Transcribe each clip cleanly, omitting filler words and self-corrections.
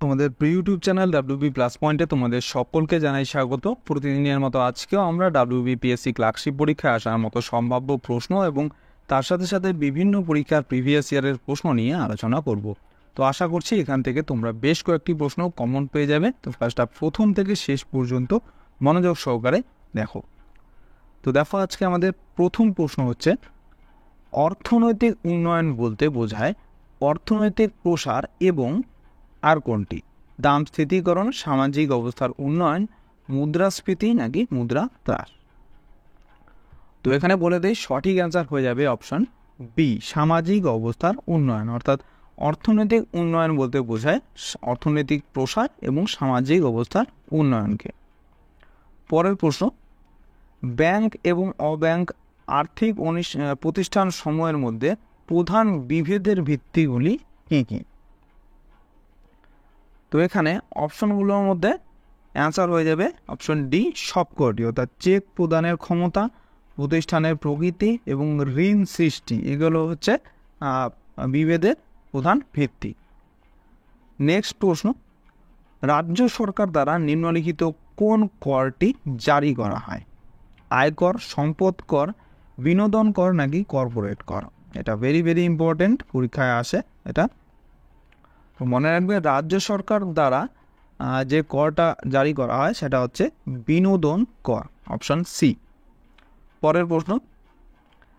তোমাদের YouTube channel WB plus পয়েন্টে তোমাদের সকলকে জানাই স্বাগত। প্রতিদিনের মতো আজকেও আমরা ডাব্লিউবি পিএসসি ক্লার্কশিপ পরীক্ষায় আসার মতো সম্ভাব্য প্রশ্ন এবং তার সাথে সাথে বিভিন্ন পরীক্ষার প্রিভিয়াস ইয়ারের প্রশ্ন নিয়ে আলোচনা করব। তো আশা করছি এখান থেকে তোমরা বেশ কয়েকটি প্রশ্ন কমন পেয়ে যাবে। তো ক্লাসটা প্রথম থেকে শেষ পর্যন্ত মনোযোগ সহকারে দেখো। তো দেখো, আজকে আমাদের প্রথম প্রশ্ন হচ্ছে, অর্থনৈতিক উন্নয়ন বলতে বোঝায় অর্থনৈতিক প্রসার এবং আর কোনটি? দাম স্থিতিকরণ, সামাজিক অবস্থার উন্নয়ন, মুদ্রাস্ফীতি নাকি মুদ্রা হ্রাস? তো এখানে বলে দেই, সঠিক অ্যান্সার হয়ে যাবে অপশন বি, সামাজিক অবস্থার উন্নয়ন। অর্থাৎ অর্থনৈতিক উন্নয়ন বলতে বোঝায় অর্থনৈতিক প্রসার এবং সামাজিক অবস্থার উন্নয়নকে। পরের প্রশ্ন, ব্যাংক এবং অব্যাংক আর্থিক প্রতিষ্ঠান সমূহের মধ্যে প্রধান বিভেদের ভিত্তিগুলি কী কী? তো এখানে অপশনগুলোর মধ্যে অ্যান্সার হয়ে যাবে অপশন ডি, সবকটি। অর্থাৎ চেক প্রদানের ক্ষমতা, প্রতিষ্ঠানের প্রকৃতি এবং ঋণ সৃষ্টি, এগুলো হচ্ছে বিভেদের প্রধান ভিত্তি। নেক্সট প্রশ্ন, রাজ্য সরকার দ্বারা নিম্নলিখিত কোন করটি জারি করা হয়? আয়কর, সম্পদ কর, বিনোদন কর নাকি কর্পোরেট কর? এটা ভেরি ভেরি ইম্পর্টেন্ট, পরীক্ষায় আসে এটা। তো মনে রাখবে, রাজ্য সরকার দ্বারা যে করটা জারি করা হয় সেটা হচ্ছে বিনোদন কর, অপশন সি। পরের প্রশ্ন,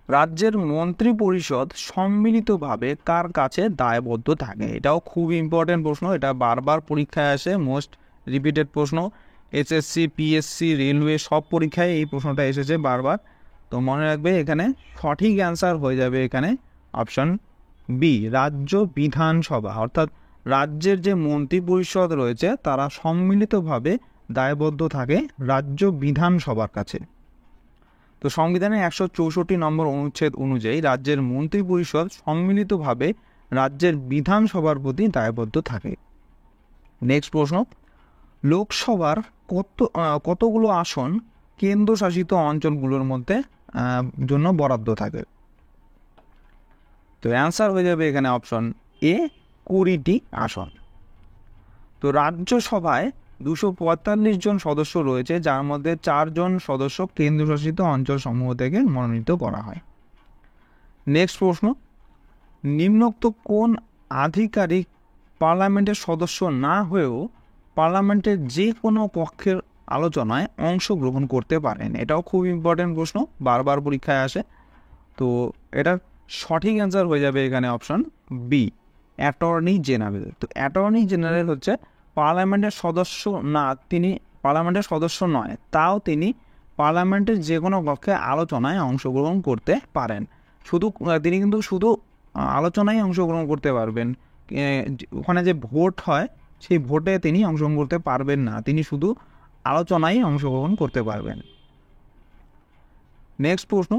রাজ্যের মন্ত্রী পরিষদ সম্মিলিতভাবে কার কাছে দায়বদ্ধ থাকে? এটাও খুব ইম্পর্টেন্ট প্রশ্ন, এটা বারবার পরীক্ষায় আসে, মোস্ট রিপিটেড প্রশ্ন। এসএসসি, পিএসসি, রেলওয়ে সব পরীক্ষায় এই প্রশ্নটা এসেছে বারবার। তো মনে রাখবে, এখানে সঠিক অ্যান্সার হয়ে যাবে এখানে অপশন বি, রাজ্য বিধানসভা। অর্থাৎ রাজ্যের যে মন্ত্রী পরিষদ রয়েছে তারা সম্মিলিতভাবে দায়বদ্ধ থাকে রাজ্য বিধানসভার কাছে। তো সংবিধানের 164 নম্বর অনুচ্ছেদ অনুযায়ী রাজ্যের মন্ত্রী পরিষদ সম্মিলিতভাবে রাজ্যের বিধানসভার প্রতি দায়বদ্ধ থাকে। নেক্সট প্রশ্ন, লোকসভার কতগুলো আসন কেন্দ্রশাসিত অঞ্চলগুলোর মধ্যে জন্য বরাদ্দ থাকে? তো অ্যান্সার হয়ে যাবে এখানে অপশন এ, 20টি আসন। তো রাজ্যসভায় 245 জন সদস্য রয়েছে, যার মধ্যে 4 জন সদস্য কেন্দ্রশাসিত অঞ্চল সমূহ থেকে মনোনীত করা হয়। নেক্সট প্রশ্ন, নিম্নোক্ত কোন আধিকারিক পার্লামেন্টের সদস্য না হয়েও পার্লামেন্টের যে কোনো পক্ষের আলোচনায় অংশগ্রহণ করতে পারেন? এটাও খুব ইম্পর্টেন্ট প্রশ্ন, বারবার পরীক্ষায় আসে। তো এটার সঠিক অ্যান্সার হয়ে যাবে এখানে অপশন বি, অ্যাটর্নি জেনারেল। তো অ্যাটর্নি জেনারেল হচ্ছে পার্লামেন্টের সদস্য না, তিনি পার্লামেন্টের সদস্য নয়, তাও তিনি পার্লামেন্টের যে কোনো পক্ষে আলোচনায় অংশগ্রহণ করতে পারেন। তিনি কিন্তু শুধু আলোচনায় অংশগ্রহণ করতে পারবেন, ওখানে যে ভোট হয় সেই ভোটে তিনি অংশগ্রহণ করতে পারবেন না, তিনি শুধু আলোচনায় অংশগ্রহণ করতে পারবেন। নেক্সট প্রশ্ন,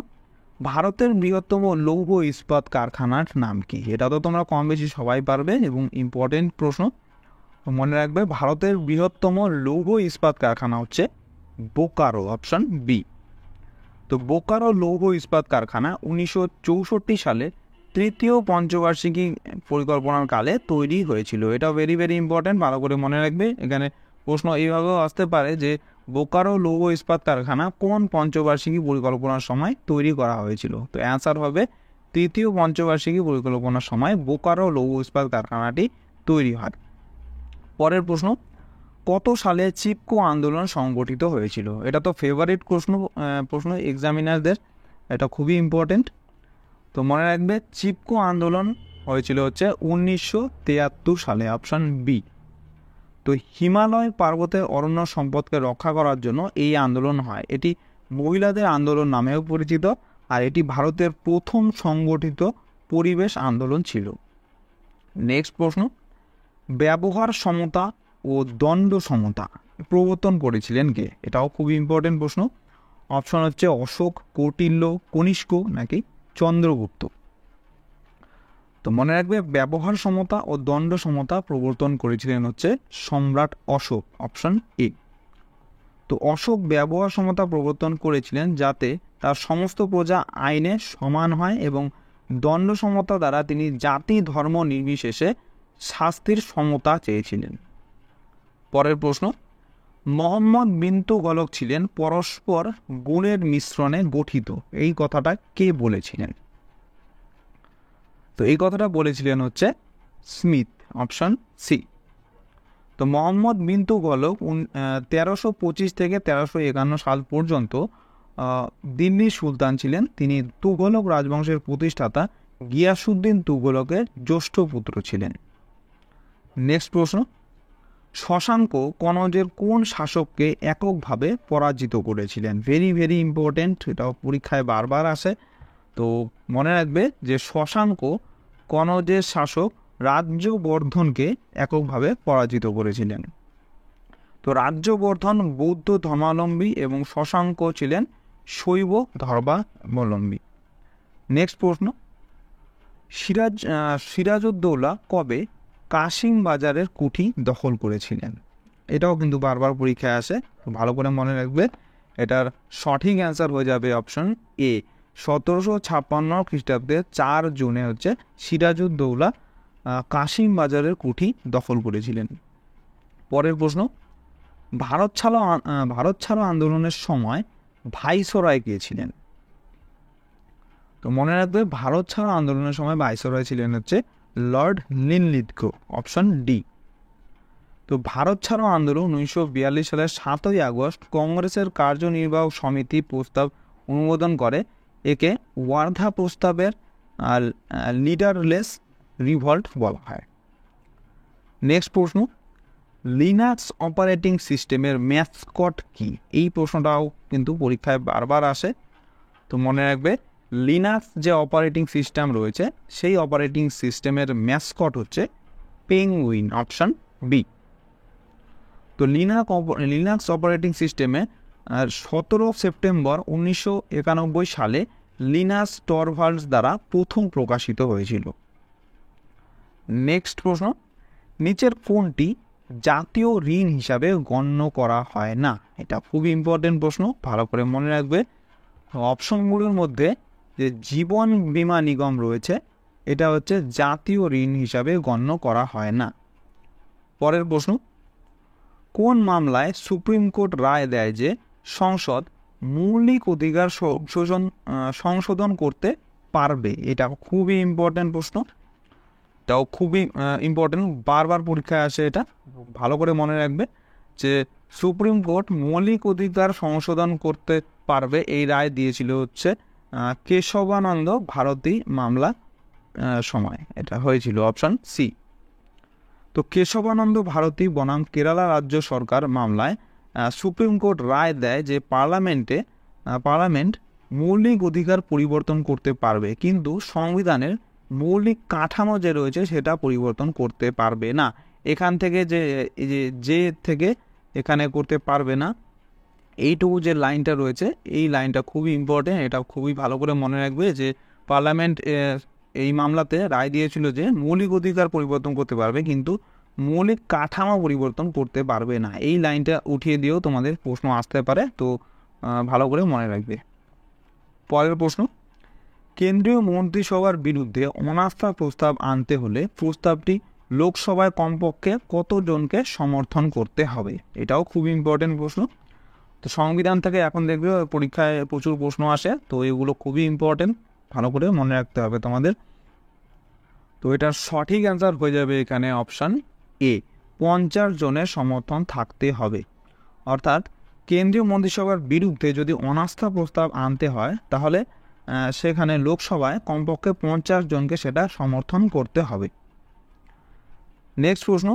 ভারতের বৃহত্তম লৌহ ইস্পাত কারখানার নাম কি? এটা তো তোমরা কম বেশি সবাই পারবে এবং ইম্পর্টেন্ট প্রশ্ন। মনে রাখবে, ভারতের বৃহত্তম লৌহ ইস্পাত কারখানা হচ্ছে বোকারো, অপশন বি। তো বোকারো লৌহ ইস্পাত কারখানা 1964 সালে তৃতীয় পঞ্চবার্ষিকী পরিকল্পনার কালে তৈরি হয়েছিল। এটা ভেরি ভেরি ইম্পর্টেন্ট, ভালো করে মনে রাখবে। এখানে প্রশ্ন এইভাবেও আসতে পারে যে বোকারো লৌহ ইস্পাত কারখানা কোন পঞ্চবার্ষিকী পরিকল্পনার সময় তৈরি করা হয়েছিল? তো অ্যান্সার হবে তৃতীয় পঞ্চবার্ষিকী পরিকল্পনার সময় বোকারো লৌহ ইস্পাত কারখানাটি তৈরি হয়। পরের প্রশ্ন, কত সালে চিপকো আন্দোলন সংগঠিত হয়েছিল? এটা তো ফেভারিট প্রশ্ন এক্সামিনারদের, এটা খুবই ইম্পর্টেন্ট। তো মনে রাখবে, চিপকো আন্দোলন হয়েছিল হচ্ছে 1973 সালে, অপশন বি। তো হিমালয় পার্বতের অরণ্য সম্পদকে রক্ষা করার জন্য এই আন্দোলন হয়। এটি মহিলাদের আন্দোলন নামেও পরিচিত, আর এটি ভারতের প্রথম সংগঠিত পরিবেশ আন্দোলন ছিল। নেক্সট প্রশ্ন, ব্যবহার সমতা ও দণ্ড সমতা প্রবর্তন করেছিলেন কে? এটাও খুবই ইম্পর্টেন্ট প্রশ্ন। অপশন হচ্ছে অশোক, কৌটিল্য, কনিষ্ক নাকি চন্দ্রগুপ্ত? তো মনে রাখবে, ব্যবহার সমতা ও দণ্ড সমতা প্রবর্তন করেছিলেন হচ্ছে সম্রাট অশোক, অপশন এ। তো অশোক ব্যবহার সমতা প্রবর্তন করেছিলেন যাতে তার সমস্ত প্রজা আইনে সমান হয়, এবং দণ্ড সমতা দ্বারা তিনি জাতি ধর্ম নির্বিশেষে শাস্তির সমতা চেয়েছিলেন। পরের প্রশ্ন, মোহাম্মদ বিন তুগলক ছিলেন পরস্পর গুণের মিশ্রণে গঠিত, এই কথাটা কে বলেছিলেন? তো এই কথাটা বলেছিলেন হচ্ছে স্মিথ, অপশন সি। তো মোহাম্মদ বিন তুগলক 1325 থেকে 1351 সাল পর্যন্ত দিল্লির সুলতান ছিলেন। তিনি তুগলক রাজবংশের প্রতিষ্ঠাতা গিয়াসউদ্দিন তুগলকের জ্যেষ্ঠ পুত্র ছিলেন। নেক্সট প্রশ্ন, শশাঙ্ক কনৌজের কোন শাসককে এককভাবে পরাজিত করেছিলেন? ভেরি ভেরি ইম্পর্টেন্ট, এটাও পরীক্ষায় বারবার আসে। তো মনে রাখবে যে শশাঙ্ক কনৌজের শাসক রাজ্যবর্ধনকে এককভাবে পরাজিত করেছিলেন। তো রাজ্যবর্ধন বৌদ্ধ ধর্মাবলম্বী এবং শশাঙ্ক ছিলেন শৈব ধর্মাবলম্বী। নেক্সট প্রশ্ন, সিরাজউদ্দৌলা কবে কাশিম বাজারের কুঠি দখল করেছিলেন? এটাও কিন্তু বারবার পরীক্ষায় আসে, ভালো করে মনে রাখবে। এটার সঠিক অ্যান্সার হয়ে যাবে অপশন এ, 1756 খ্রিস্টাব্দে 4 জুনে হচ্ছে সিরাজউদ্দৌলা কাশিম বাজারের কুঠি দখল করেছিলেন। পরের প্রশ্ন, ভারত ছাড়ো আন্দোলনের সময় ভাইসরয় কে ছিলেন? তো মনে রাখবে ভারত ছাড়ো আন্দোলনের সময় ভাইসরয় ছিলেন হচ্ছে লর্ড লিনলিথগো, অপশন ডি। তো ভারত ছাড়ো আন্দোলন 1942 সালের 7ই আগস্ট কংগ্রেসের কার্যনির্বাহক সমিতি প্রস্তাব অনুমোদন করে। একে ওয়ার্ধা প্রস্তাবের লিডারলেস রিভল্ট বলা হয়। নেক্সট প্রশ্ন, লিনাক্স অপারেটিং সিস্টেমের ম্যাসকট কি? এই প্রশ্নটাও কিন্তু পরীক্ষায় বারবার আসে। তো মনে রাখবে লিনাক্স যে অপারেটিং সিস্টেম রয়েছে সেই অপারেটিং সিস্টেমের ম্যাসকট হচ্ছে পেঙ্গুইন, অপশন বি। তো লিনাক্স অপারেটিং সিস্টেমে 17 সেপ্টেম্বর 1991 সালে লিনাস টরভালডস দ্বারা প্রথম প্রকাশিত হয়েছিল। নেক্সট প্রশ্ন, নিচের কোনটি জাতীয় ঋণ হিসাবে গণ্য করা হয় না? এটা খুবই ইম্পর্টেন্ট প্রশ্ন, ভালো করে মনে রাখবে। অপশনগুলোর মধ্যে যে জীবন বীমা নিগম রয়েছে এটা হচ্ছে জাতীয় ঋণ হিসাবে গণ্য করা হয় না। পরের প্রশ্ন, কোন মামলায় সুপ্রিম কোর্ট রায় দেয় যে সংসদ মৌলিক অধিকার সংশোধন করতে পারবে? এটা খুবই ইম্পর্টেন্ট প্রশ্ন, এটাও খুবই ইম্পর্টেন্ট, বারবার পরীক্ষায় আসে। এটা ভালো করে মনে রাখবে যে সুপ্রিম কোর্ট মৌলিক অধিকার সংশোধন করতে পারবে এই রায় দিয়েছিল হচ্ছে কেশবানন্দ ভারতী মামলা সময়, এটা হয়েছিল অপশন সি। তো কেশবানন্দ ভারতী বনাম কেরালা রাজ্য সরকার মামলায় সুপ্রিম কোর্ট রায় দেয় যে পার্লামেন্ট মৌলিক অধিকার পরিবর্তন করতে পারবে, কিন্তু সংবিধানের মৌলিক কাঠামো যে রয়েছে সেটা পরিবর্তন করতে পারবে না। এখান থেকে যে থেকে এখানে করতে পারবে না, এইটুকু যে লাইনটা রয়েছে এই লাইনটা খুবই ইম্পর্টেন্ট, এটা খুবই ভালো করে মনে রাখবে যে পার্লামেন্ট এই মামলাতে রায় দিয়েছিল যে মৌলিক অধিকার পরিবর্তন করতে পারবে কিন্তু মৌলিক কাঠামো পরিবর্তন করতে পারবে না। এই লাইনটা উঠিয়ে দিয়েও তোমাদের প্রশ্ন আসতে পারে, তো ভালো করে মনে রাখবে। পরের প্রশ্ন, কেন্দ্রীয় মন্ত্রিসভার বিরুদ্ধে অনাস্থা প্রস্তাব আনতে হলে প্রস্তাবটি লোকসভায় কমপক্ষে কতজনকে সমর্থন করতে হবে? এটাও খুব ইম্পর্টেন্ট প্রশ্ন। তো সংবিধান থেকে এখন দেখবে পরীক্ষায় প্রচুর প্রশ্ন আসে, তো এগুলো খুবই ইম্পর্টেন্ট, ভালো করে মনে রাখতে হবে তোমাদের। তো এটার সঠিক অ্যান্সার হয়ে যাবে এখানে অপশান এ, 50 জনের সমর্থন থাকতে হবে। অর্থাৎ কেন্দ্রীয় মন্ত্রিসভার বিরুদ্ধে যদি অনাস্থা প্রস্তাব আনতে হয় তাহলে সেখানে লোকসভায় কমপক্ষে 50 জনকে সেটা সমর্থন করতে হবে। নেক্সট প্রশ্ন,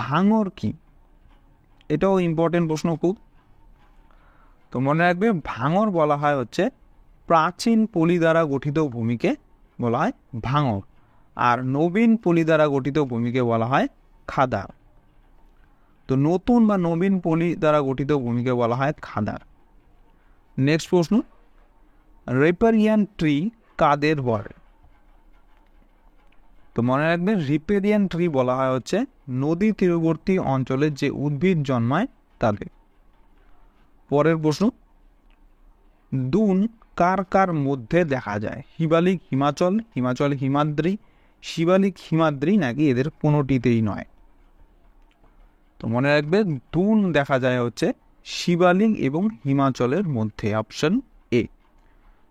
ভাঙর কি? এটাও ইম্পর্টেন্ট প্রশ্ন খুব। তো মনে রাখবে ভাঙর বলা হয় হচ্ছে প্রাচীন পলি দ্বারা গঠিত ভূমিকে বলা হয় ভাঙর, আর নবীন পলি দ্বারা গঠিত ভূমিকে বলা হয় খাদার। তো নতুন বা নবীন পলি দ্বারা গঠিত ভূমিকে বলা হয় খাদার। নেক্সট প্রশ্ন, রিপেরিয়ান ট্রি কাদের বলে? তো মনে রাখবে রিপেরিয়ান ট্রি বলা হয় হচ্ছে নদী তীরবর্তী অঞ্চলে যে উদ্ভিদ জন্মায় তাদের। পরের প্রশ্ন, দুন কার কার মধ্যে দেখা যায়? শিবালিক হিমাচল, হিমাচল হিমাদ্রি, শিবালিক হিমাদ্রি নাকি এদের কোনোটিতেই নয়? তো মনে রাখবে দুন দেখা যায় হচ্ছে শিবালিক এবং হিমাচলের মধ্যে, অপশন এ।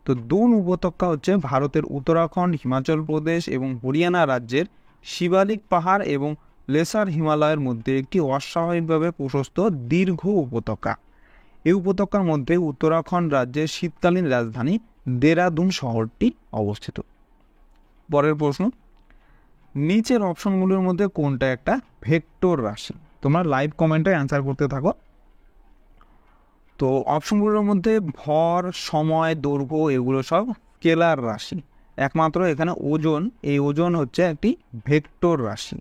তো দুন উপত্যকা হচ্ছে ভারতের উত্তরাখণ্ড, হিমাচল প্রদেশ এবং হরিয়ানা রাজ্যের শিবালিক পাহাড় এবং লেসার হিমালয়ের মধ্যে একটি অস্বাভাবিকভাবে প্রশস্ত দীর্ঘ উপত্যকা। এই উপত্যকার মধ্যে উত্তরাখণ্ড রাজ্যের শীতকালীন রাজধানী দেরাদুন শহরটি অবস্থিত। পরের প্রশ্ন, নিচের অপশনগুলোর মধ্যে কোনটা একটা ভেক্টর রাশি? তোমরা লাইভ কমেন্টে অ্যান্সার করতে থাকো। তো অপশনগুলোর মধ্যে ভর, সময়, দৈর্ঘ্য এগুলো সব স্কেলার রাশি। একমাত্র এখানে ওজন, এই ওজন হচ্ছে একটি ভেক্টর রাশি।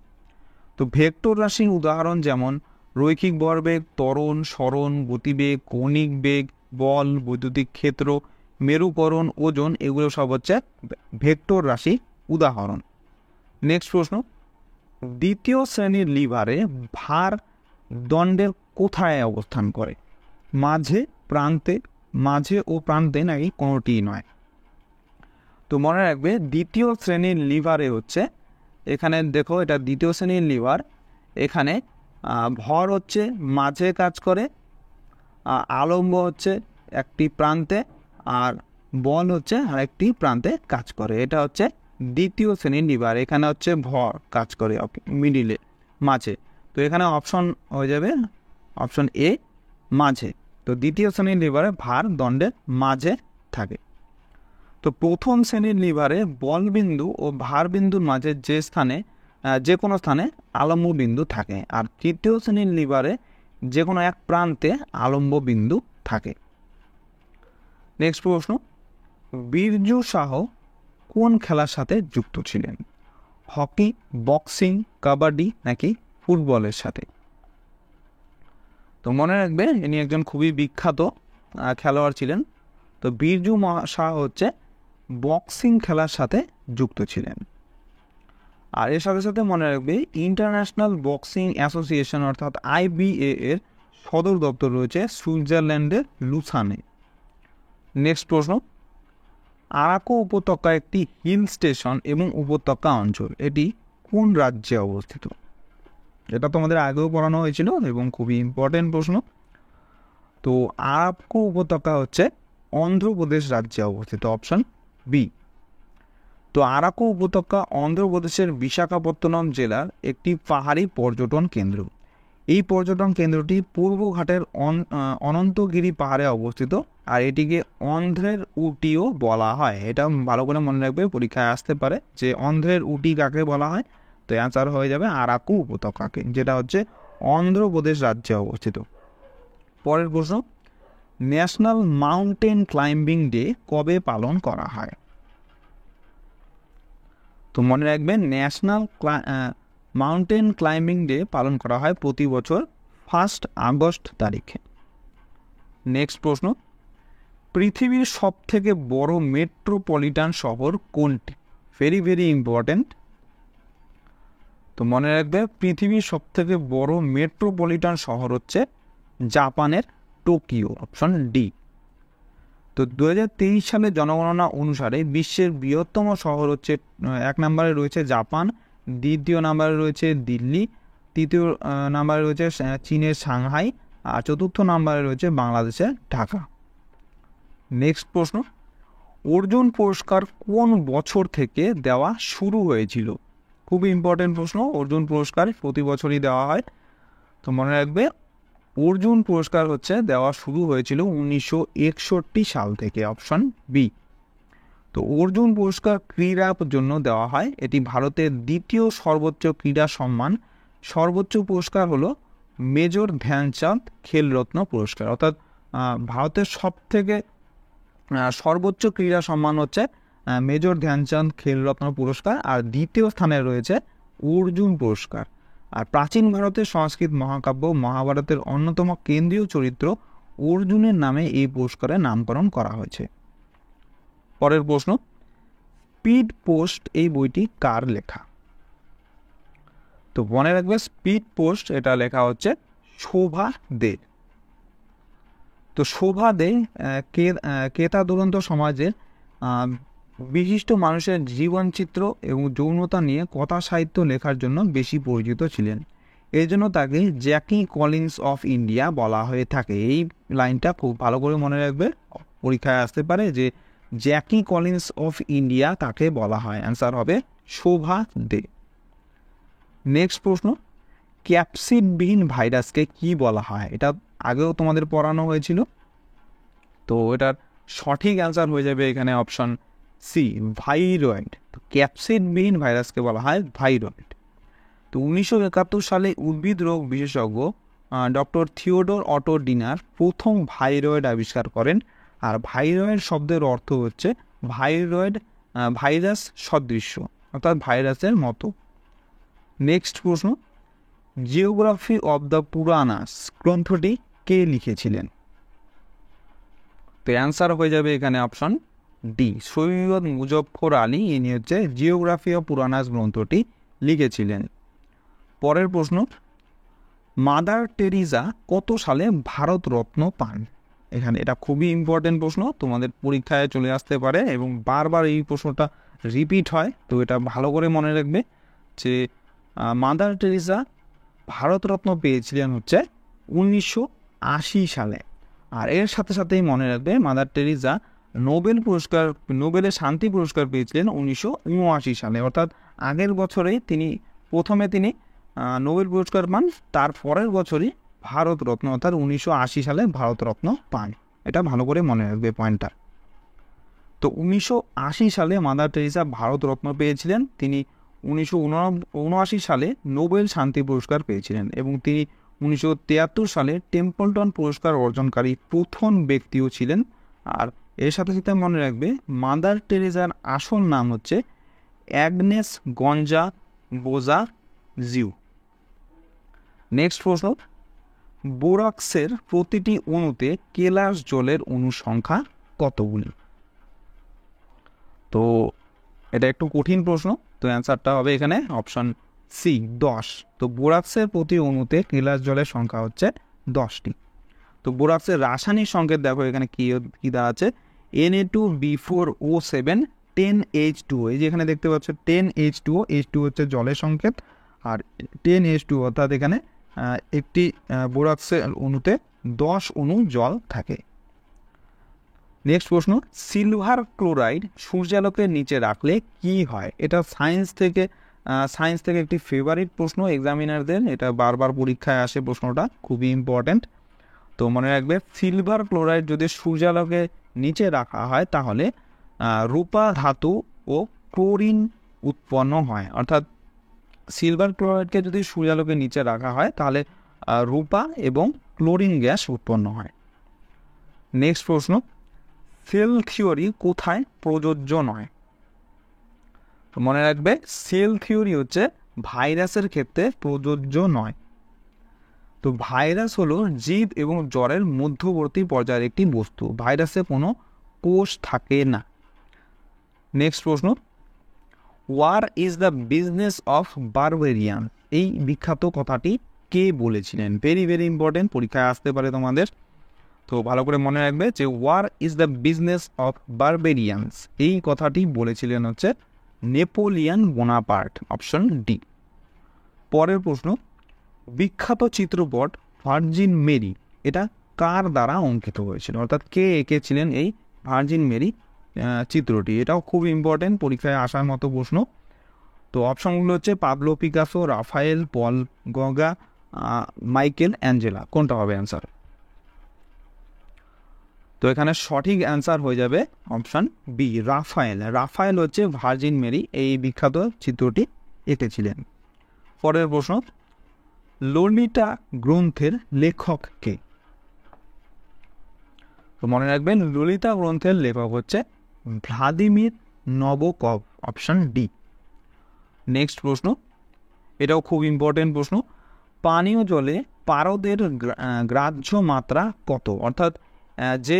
তো ভেক্টর রাশির উদাহরণ যেমন রৈখিক ভরবেগ, ত্বরণ, সরণ, গতিবেগ, কৌণিক বেগ, বল, বৈদ্যুতিক ক্ষেত্র, মেরুকরণ, ওজন এগুলো সব হচ্ছে ভেক্টর রাশির উদাহরণ। নেক্সট প্রশ্ন, দ্বিতীয় শ্রেণীর লিভারে ভার দণ্ডের কোথায় অবস্থান করে? মাঝে, প্রান্তে, মাঝে ও প্রান্তে, নাকি কোনোটিই নয়? তো মনে রাখবে দ্বিতীয় শ্রেণীর লিভারে হচ্ছে, এখানে দেখো এটা দ্বিতীয় শ্রেণীর লিভার, এখানে ভর হচ্ছে মাঝে কাজ করে, আলম্ব হচ্ছে একটি প্রান্তে, আর বল হচ্ছে আরেকটি প্রান্তে কাজ করে। এটা হচ্ছে দ্বিতীয় শ্রেণীর লিভার। এখানে হচ্ছে ভর কাজ করে মিডিলে, মাঝে। তো এখানে অপশন হয়ে যাবে অপশন এ, মাঝে। তো দ্বিতীয় শ্রেণীর লিভারে ভার দণ্ডের মাঝে থাকে। তো প্রথম শ্রেণীর লিভারে বলবিন্দু ও ভারবিন্দুর মাঝে যে কোনো স্থানে আলম্ব বিন্দু থাকে, আর তৃতীয় শ্রেণীর লিভারে যে কোনো এক প্রান্তে আলম্ব বিন্দু থাকে। নেক্সট প্রশ্ন, বীরজু শাহ কোন খেলার সাথে যুক্ত ছিলেন? হকি, বক্সিং, কাবাডি, নাকি ফুটবলের সাথে? তো মনে রাখবে ইনি একজন খুবই বিখ্যাত খেলোয়াড় ছিলেন। তো বীরজু শাহ হচ্ছে বক্সিং খেলার সাথে যুক্ত ছিলেন। আর এর সাথে সাথে মনে রাখবে ইন্টারন্যাশনাল বক্সিং অ্যাসোসিয়েশন অর্থাৎ IBA এর সদর দপ্তর রয়েছে সুইজারল্যান্ডের লুসানে। নেক্সট প্রশ্ন, আরাকো উপত্যকা একটি হিল স্টেশন এবং উপত্যকা অঞ্চল, এটি কোন রাজ্যে অবস্থিত? এটা তোমাদের আগেও পড়ানো হয়েছিল এবং খুবই ইম্পর্টেন্ট প্রশ্ন। তো আরাকো উপত্যকা হচ্ছে অন্ধ্রপ্রদেশ রাজ্যে অবস্থিত, অপশন বি। তো আরাকো উপত্যকা অন্ধ্রপ্রদেশের বিশাখাপত্তনম জেলার একটি পাহাড়ি পর্যটন কেন্দ্র। এই পর্যটন কেন্দ্রটি পূর্বঘাটের অনন্তগিরি পাহাড়ে অবস্থিত, আর এটিকে অন্ধ্রের উটিও বলা হয়। এটা ভালো করে মনে রাখবে, পরীক্ষায় আসতে পারে যে অন্ধ্রের উটি কাকে বলা হয়। তো অ্যান্সার হয়ে যাবে আরাকু উপত্যকাকে, যেটা হচ্ছে অন্ধ্রপ্রদেশ রাজ্যে অবস্থিত। পরের প্রশ্ন, ন্যাশনাল মাউন্টেন ক্লাইম্বিং ডে কবে পালন করা হয়? তো মনে রাখবেন ন্যাশনাল মাউন্টেন ক্লাইম্বিং ডে পালন করা হয় প্রতি বছর 1 আগস্ট তারিখে। নেক্সট প্রশ্ন, পৃথিবীর সবথেকে বড় মেট্রোপলিটন শহর কোনটি? Very very important. তো মনে রাখবে পৃথিবীর সবথেকে বড় মেট্রোপলিটন শহর হচ্ছে জাপানের টোকিও, অপশন ডি। তো 2023 সালের জনগণনা অনুসারে বিশ্বের বৃহত্তম শহর হচ্ছে 1 নম্বরে রয়েছে জাপান, দ্বিতীয় নম্বরে রয়েছে দিল্লি, তৃতীয় নম্বরে রয়েছে চীনের সাংহাই, আর চতুর্থ নম্বরে রয়েছে বাংলাদেশের ঢাকা। নেক্সট প্রশ্ন, অর্জুন পুরস্কার কোন বছর থেকে দেওয়া শুরু হয়েছিল? খুবই ইম্পর্টেন্ট প্রশ্ন। অর্জুন পুরস্কার প্রতি বছরই দেওয়া হয়। তো মনে রাখবে অর্জুন পুরস্কার হচ্ছে দেওয়া শুরু হয়েছিল 1961 সাল থেকে, অপশন বি। তো অর্জুন পুরস্কার ক্রীড়ার জন্য দেওয়া হয়। এটি ভারতের দ্বিতীয় সর্বোচ্চ ক্রীড়া সম্মান। সর্বোচ্চ পুরস্কার হলো মেজর ধ্যানচাঁদ খেলরত্ন পুরস্কার। অর্থাৎ ভারতের সবথেকে সর্বোচ্চ ক্রীড়া সম্মান হচ্ছে মেজর ধ্যানচাঁদ খেলরত্ন পুরস্কার, আর দ্বিতীয় স্থানে রয়েছে অর্জুন পুরস্কার। আর প্রাচীন ভারতের সংস্কৃত মহাকাব্য মহাভারতের অন্যতম কেন্দ্রীয় চরিত্র অর্জুনের নামে এই পুরস্কারের নামকরণ করা হয়েছে। পরের প্রশ্ন, স্পিড পোস্ট এই বইটি কার লেখা? তো মনে রাখবে স্পিড পোস্ট এটা লেখা হচ্ছে শোভা দে। তো শোভা দে কেতা দুরন্ত সমাজের বিশিষ্ট মানুষের জীবনচিত্র এবং যৌনতা নিয়ে কথা সাহিত্য লেখার জন্য বেশি পরিচিত ছিলেন। এই জন্য তাকে জ্যাকি কলিন্স অফ ইন্ডিয়া বলা হয়ে থাকে। এই লাইনটা খুব ভালো করে মনে রাখবে, পরীক্ষায় আসতে পারে যে জ্যাকি কলিন্স অফ ইন্ডিয়া তাকে বলা হয়। অ্যান্সার হবে শোভা দে। নেক্সট প্রশ্ন, ক্যাপসিডবিহীন ভাইরাসকে কি বলা হয়? এটা আগেও তোমাদের পড়ানো হয়েছিল। তো এটার সঠিক অ্যান্সার হয়ে যাবে এখানে অপশন সি, ভাইরয়েড। তো ক্যাপসিডবিহীন ভাইরাসকে বলা হয় ভাইরয়েড। তো 1971 সালে উদ্ভিদ রোগ বিশেষজ্ঞ ডক্টর থিওডোর অটো ডিনার প্রথম ভাইরয়েড আবিষ্কার করেন। আর ভাইরয়েড শব্দের অর্থ হচ্ছে ভাইরাস সদৃশ্য, অর্থাৎ ভাইরাসের মতো। নেক্সট প্রশ্ন, জিওগ্রাফি অব দ্য পুরানাস গ্রন্থটি কে লিখেছিলেন? তো অ্যান্সার হয়ে যাবে এখানে অপশন ডি, সৈয়দ মুজফফর আলী। ইনি হচ্ছে জিওগ্রাফি অব পুরানাস গ্রন্থটি লিখেছিলেন। পরের প্রশ্ন, মাদার টেরিজা কত সালে ভারতরত্ন পান? এখানে এটা খুবই ইম্পর্টেন্ট প্রশ্ন, তোমাদের পরীক্ষায় চলে আসতে পারে এবং বারবার এই প্রশ্নটা রিপিট হয়। তো এটা ভালো করে মনে রাখবে যে মাদার টেরিজা ভারতরত্ন পেয়েছিলেন হচ্ছে 1980 সালে। আর এর সাথে সাথেই মনে রাখবে মাদার টেরিজা নোবেলের শান্তি পুরস্কার পেয়েছিলেন 1979 সালে, অর্থাৎ আগের বছরেই তিনি নোবেল পুরস্কার পান, তার পরের বছরই ভারতরত্ন অর্থাৎ 1980 সালে ভারতরত্ন পান। এটা ভালো করে মনে রাখবে পয়েন্টটা। তো 1980 সালে মাদার টেরিজা ভারতরত্ন পেয়েছিলেন। তিনি 1979 সালে নোবেল শান্তি পুরস্কার পেয়েছিলেন এবং তিনি 1973 সালে টেম্পলটন পুরস্কার অর্জনকারী প্রথম ব্যক্তিও ছিলেন। আর এর সাথে সাথে মনে রাখবে মাদার টেরিজার আসল নাম হচ্ছে অ্যাগনেস গঞ্জা বোজা জিউ। নেক্সট প্রশ্ন, বোরাক্সের প্রতিটি অণুতে কেলাস জলের অণু সংখ্যা কতগুলি? তো এটা একটু কঠিন প্রশ্ন, তো অ্যান্সারটা হবে এখানে অপশন সি, 10। তো বোরাক্সের প্রতি অণুতে কেলাস জলের সংখ্যা হচ্ছে 10টি। তো বোরাক্সের রাসায়নিক সংকেত দেখো এখানে কি দেওয়া আছে, Na2B4O7 10H2O। এই যে এখানে দেখতে পাচ্ছ 10H2O, H2O হচ্ছে জলের সংকেত, আর 10H2O অর্থাৎ এখানে একটি বোরাক্সের অণুতে 10 অণু জল থাকে। নেক্সট প্রশ্ন, সিলভার ক্লোরাইড সূর্যালোকের নিচে রাখলে কি হয়? এটা সায়েন্স থেকে একটি ফেভারিট প্রশ্ন এক্সামিনারদের, এটা বারবার পরীক্ষায় আসে প্রশ্নটা, খুবই ইম্পর্ট্যান্ট। তো মনে রাখবে সিলভার ক্লোরাইড যদি সূর্যালোকে নিচে রাখা হয় তাহলে রূপা ধাতু ও ক্লোরিন উৎপন্ন হয়। অর্থাৎ সিলভার ক্লোরাইডকে যদি সূর্যালোকের নিচে রাখা হয় তাহলে রূপা এবং ক্লোরিন গ্যাস উৎপন্ন হয়। নেক্সট প্রশ্ন, সেল থিওরি কোথায় প্রযোজ্য নয়? মনে রাখবে সেল থিওরি হচ্ছে ভাইরাসের ক্ষেত্রে প্রযোজ্য নয়। তো ভাইরাস হলো জীব এবং জ্বরের মধ্যবর্তী পর্যায়ের একটি বস্তু, ভাইরাসে কোনো কোষ থাকে না। নেক্সট প্রশ্ন, war is the business of barbarian? এই বিখ্যাত কথাটি কে বলেছিলেন? ভেরি ভেরি ইম্পর্টেন্ট, পরীক্ষায় আসতে পারে তোমাদের। তো ভালো করে মনে রাখবে যে war is the business of barbarians, এই কথাটি বলেছিলেন হচ্ছে নেপোলিয়ান বোনাপার্ট, অপশন ডি। পরের প্রশ্ন, বিখ্যাত চিত্রপট ভার্জিন মেরি এটা কার দ্বারা অঙ্কিত হয়েছিল? অর্থাৎ কে এঁকেছিলেন এই ভার্জিন মেরি চিত্রটি? এটাও খুব ইম্পর্টেন্ট, পরীক্ষায় আসার মতো প্রশ্ন। তো অপশনগুলো হচ্ছে পাবলো পিকাসো, রাফায়েল, পল গগা, মাইকেল অ্যাঞ্জেলা। কোনটা হবে অ্যান্সার? তো এখানে সঠিক অ্যান্সার হয়ে যাবে অপশন বি, রাফায়েল। রাফায়েল হচ্ছে ভার্জিন মেরি এই বিখ্যাত চিত্রটি এঁকেছিলেন। পরের প্রশ্ন, লোলিতা গ্রন্থের লেখক কে? তো মনে রাখবেন লোলিতা গ্রন্থের লেখক হচ্ছে ভ্লাদিমির নবকভ, অপশন ডি। নেক্সট প্রশ্ন, এটাও খুব ইম্পর্টেন্ট প্রশ্ন, পানীয় জলে পারদের গ্রাহ্য মাত্রা কত? অর্থাৎ যে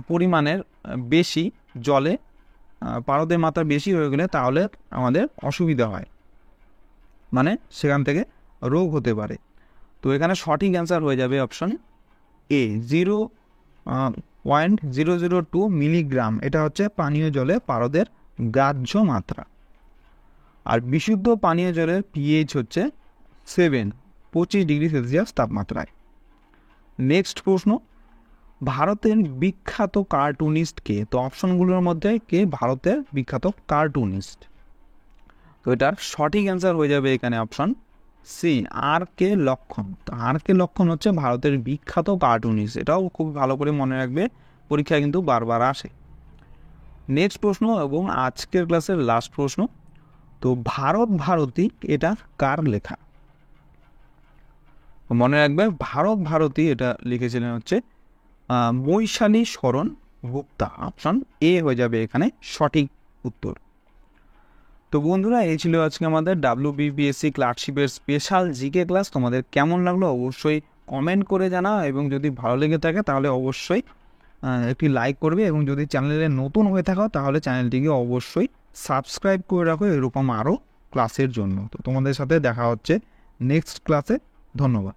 পরিমাণের বেশি জলে পারদের মাত্রা বেশি হয়ে গেলে তাহলে আমাদের অসুবিধা হয়, মানে সেখান থেকে রোগ হতে পারে। তো এখানে সঠিক অ্যান্সার হয়ে যাবে অপশন এ, 0.002 মিলিগ্রাম। এটা হচ্ছে পানীয় জলে পারদের গ্রাহ্য মাত্রা। আর বিশুদ্ধ পানীয় জলের পিএইচ হচ্ছে 7, 25°C তাপমাত্রায়। নেক্সট প্রশ্ন, ভারতের বিখ্যাত কার্টুনিস্ট কে? তো অপশনগুলোর মধ্যে কে ভারতের বিখ্যাত কার্টুনিস্ট? তো এটার সঠিক অ্যান্সার হয়ে যাবে এখানে অপশন সি, আর কে লক্ষণ। তো আর কে লক্ষণ হচ্ছে ভারতের বিখ্যাত কার্টুনিস্ট। এটাও খুব ভালো করে মনে রাখবে, পরীক্ষায় কিন্তু বারবার আসে। নেক্সট প্রশ্ন এবং আজকের ক্লাসের লাস্ট প্রশ্ন, তো ভারত ভারতী এটা কার লেখা? মনে রাখবে ভারত ভারতী এটা লিখেছিলেন হচ্ছে বৈশালী শরণ গুপ্তা। অপশন এ হয়ে যাবে এখানে সঠিক উত্তর। তো বন্ধুরা, এই ছিল আজকে আমাদের WBPSC ক্লার্কশিপের স্পেশাল জিকে ক্লাস। তোমাদের কেমন লাগলো অবশ্যই কমেন্ট করে জানাও, এবং যদি ভালো লেগে থাকে তাহলে অবশ্যই একটি লাইক করবে, এবং যদি চ্যানেলে নতুন হয়ে থাকো তাহলে চ্যানেলটিকে অবশ্যই সাবস্ক্রাইব করে রাখো এরকম আরও ক্লাসের জন্য। তো তোমাদের সাথে দেখা হচ্ছে নেক্সট ক্লাসে। ধন্যবাদ।